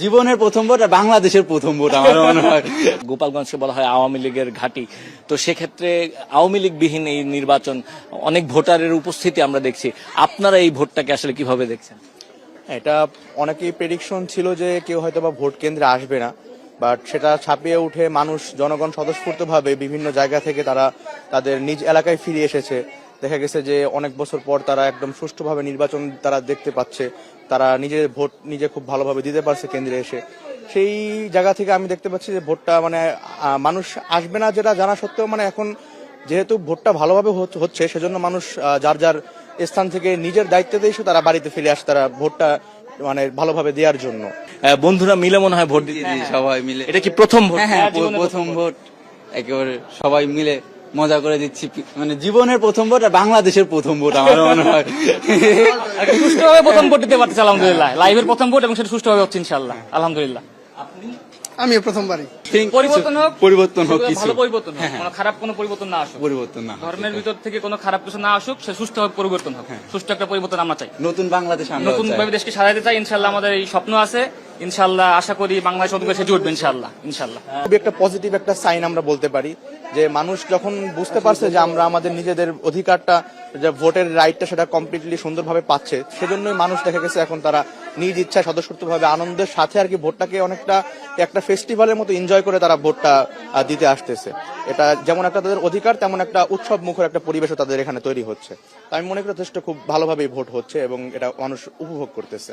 জীবনের প্রথম ভোট আর বাংলাদেশের প্রথম ভোট আমার মনে হয়। গোপালগঞ্জকে বলা হয় আওয়ামী লীগের ঘাঁটি, তো সেক্ষেত্রে আওয়ামী লীগবিহীন এই নির্বাচন, অনেক ভোটারের উপস্থিতি আমরা দেখছি। আপনারা এই ভোটটাকে আসলে কিভাবে দেখছেন? এটা অনেকেই প্রেডিকশন ছিল যে কেউ হয়তো বা ভোট কেন্দ্রে আসবে না, বাট সেটা ছাপিয়ে উঠে মানুষ, জনগণ স্বতঃস্ফূর্তভাবে বিভিন্ন জায়গা থেকে তারা তাদের নিজ এলাকায় ফিরে এসেছে। দেখা গেছে যে অনেক বছর পর তারা একদম সুষ্ঠুভাবে নির্বাচন তারা দেখতে পাচ্ছে, তারা নিজের ভোট নিজে খুব ভালোভাবে দিতে পারছে কেন্দ্রে এসে। সেই জায়গা থেকে আমি দেখতে পাচ্ছি যে ভোটটা মানে মানুষ আসবে না যেটা জানা সত্ত্বেও মানে এখন যেহেতু ভোটটা ভালোভাবে হচ্ছে সেজন্য মানুষ যার যার স্থান থেকে নিজের দায়িত্বতে এসে তারা বাড়িতে ফিরে আসে, তারা ভোটটা মানে ভালোভাবে দেওয়ার জন্য। বন্ধুরা মিলে মনে হয় ভোট দিতে। সবাই মিলে। এটা কি প্রথম ভোট? হ্যাঁ, প্রথম ভোট। একেবারে সবাই মিলে মজা করে দিচ্ছি, মানে জীবনের প্রথম ভোট আর বাংলাদেশের প্রথম ভোট আমার মনে হয়। সুষ্ঠুভাবে প্রথম ভোট দিতে পারতেছে আলহামদুলিল্লাহ। লাইভের প্রথম ভোট এবং সেটা সুষ্ঠুভাবে হচ্ছে ইনশাআল্লাহ, আলহামদুলিল্লাহ। আমি প্রথমবারই পরিবর্তন হোক, পরিবর্তন হোক, কিছু ভালো পরিবর্তন হোক, কোনো খারাপ কোনো পরিবর্তন না আসুক, পরিবর্তন না, ধর্মের ভিতর থেকে কোনো খারাপ কিছু না আসুক, সে সুষ্ঠুভাবে পরিবর্তন হোক। সুষ্ঠু একটা পরিবর্তন আমরা চাই, নতুন বাংলাদেশ আমরা নতুন ভাবে দেশকে সাজাতে চাই। ইনশাআল্লাহ আমাদের এই স্বপ্ন আছে, ইনশাআল্লাহ আশা করি বাংলাদেশ অধিবেশে জুটবে ইনশাআল্লাহ। ইনশাআল্লাহ খুবই একটা পজিটিভ একটা সাইন আমরা বলতে পারি যে মানুষ যখন বুঝতে পারছে যে আমরা আমাদের নিজেদের অধিকারটা, যে ভোটের রাইটটা, সেটা কমপ্লিটলি সুন্দরভাবে পাচ্ছে, সেজন্যই মানুষ দেখা গেছে এখন তারা নিজ ইচ্ছায় স্বতঃস্ফূর্তভাবে আনন্দের সাথে আর কি ভোটটাকে অনেকটা একটা ফেস্টিভ্যালের মতো এনজয় করে তারা ভোটটা দিতে আসতেছে। এটা যেমন একটা তাদের অধিকার, তেমন একটা উৎসব মুখর একটা পরিবেশও তাদের এখানে তৈরি হচ্ছে। তো আমি মনে করি যথেষ্ট খুব ভালোভাবেই ভোট হচ্ছে এবং এটা মানুষ উপভোগ করতেছে।